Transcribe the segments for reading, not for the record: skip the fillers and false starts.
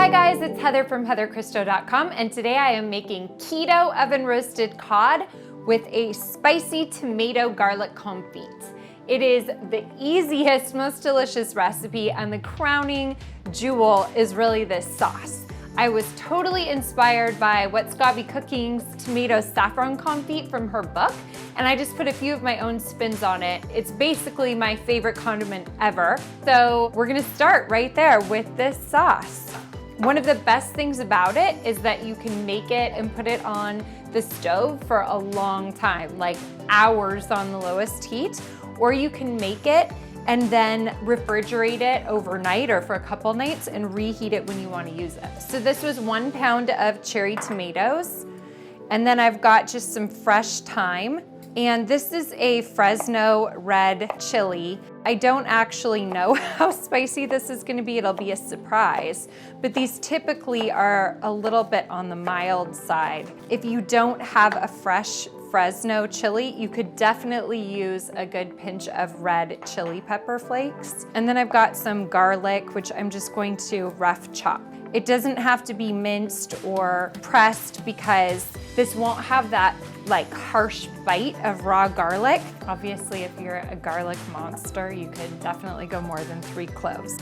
Hi guys, it's Heather from heatherchristo.com, and today I am making keto oven roasted cod with a spicy tomato garlic confit. It is the easiest, most delicious recipe, and the crowning jewel is really this sauce. I was totally inspired by What's Gotta Be Cooking's tomato saffron confit from her book, and I just put a few of my own spins on it. It's basically my favorite condiment ever. So we're gonna start right there with this sauce. One of the best things about it is that you can make it and put it on the stove for a long time, like hours on the lowest heat, or you can make it and then refrigerate it overnight or for a couple nights and reheat it when you want to use it. So this was 1 pound of cherry tomatoes, and then I've got just some fresh thyme, and this is a Fresno red chili. I don't actually know how spicy this is gonna be, it'll be a surprise, but these typically are a little bit on the mild side. If you don't have a fresh Fresno chili, you could definitely use a good pinch of red chili pepper flakes. And then I've got some garlic, which I'm just going to rough chop. It doesn't have to be minced or pressed because this won't have that like harsh bite of raw garlic. Obviously, if you're a garlic monster, you could definitely go more than 3 cloves.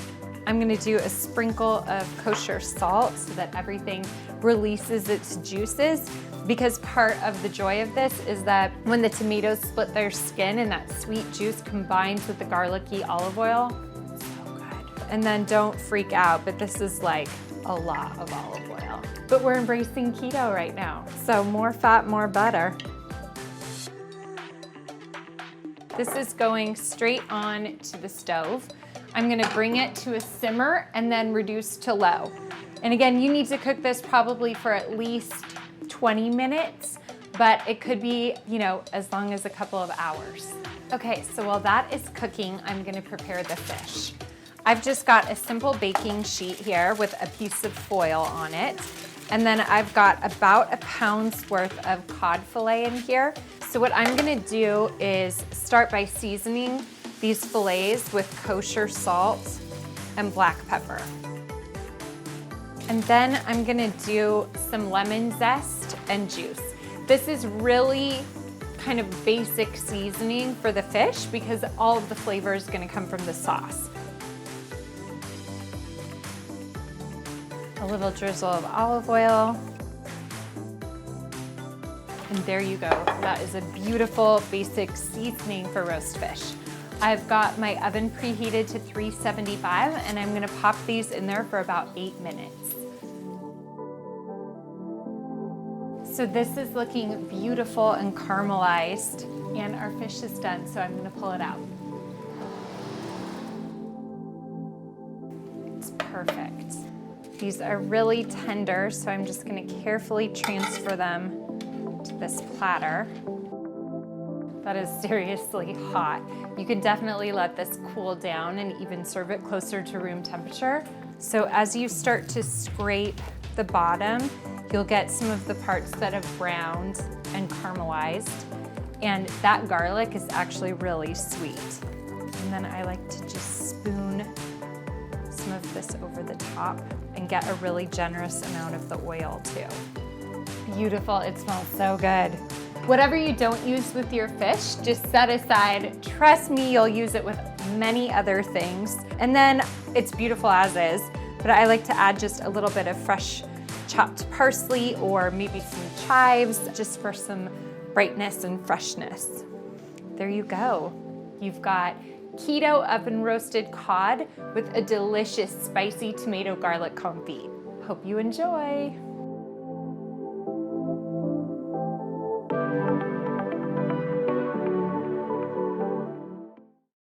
I'm gonna do a sprinkle of kosher salt so that everything releases its juices, because part of the joy of this is that when the tomatoes split their skin and that sweet juice combines with the garlicky olive oil, it's so good. And then don't freak out, but this is like a lot of olive oil. But we're embracing keto right now, so more fat, more butter. This is going straight on to the stove. I'm gonna bring it to a simmer and then reduce to low. And again, you need to cook this probably for at least 20 minutes, but it could be, as long as a couple of hours. Okay, so while that is cooking, I'm gonna prepare the fish. I've just got a simple baking sheet here with a piece of foil on it. And then I've got about a pound's worth of cod fillet in here. So what I'm gonna do is start by seasoning these fillets with kosher salt and black pepper. And then I'm gonna do some lemon zest and juice. This is really kind of basic seasoning for the fish because all of the flavor is gonna come from the sauce. A little drizzle of olive oil. And there you go. That is a beautiful basic seasoning for roast fish. I've got my oven preheated to 375, and I'm gonna pop these in there for about 8 minutes. So this is looking beautiful and caramelized, and our fish is done, so I'm gonna pull it out. It's perfect. These are really tender, so I'm just gonna carefully transfer them to this platter. That is seriously hot. You can definitely let this cool down and even serve it closer to room temperature. So as you start to scrape the bottom, you'll get some of the parts that have browned and caramelized. And that garlic is actually really sweet. And then I like to just spoon some of this over the top and get a really generous amount of the oil too. Beautiful, it smells so good. Whatever you don't use with your fish, just set aside. Trust me, you'll use it with many other things. And then it's beautiful as is, but I like to add just a little bit of fresh chopped parsley or maybe some chives just for some brightness and freshness. There you go. You've got keto oven roasted cod with a delicious spicy tomato garlic confit. Hope you enjoy.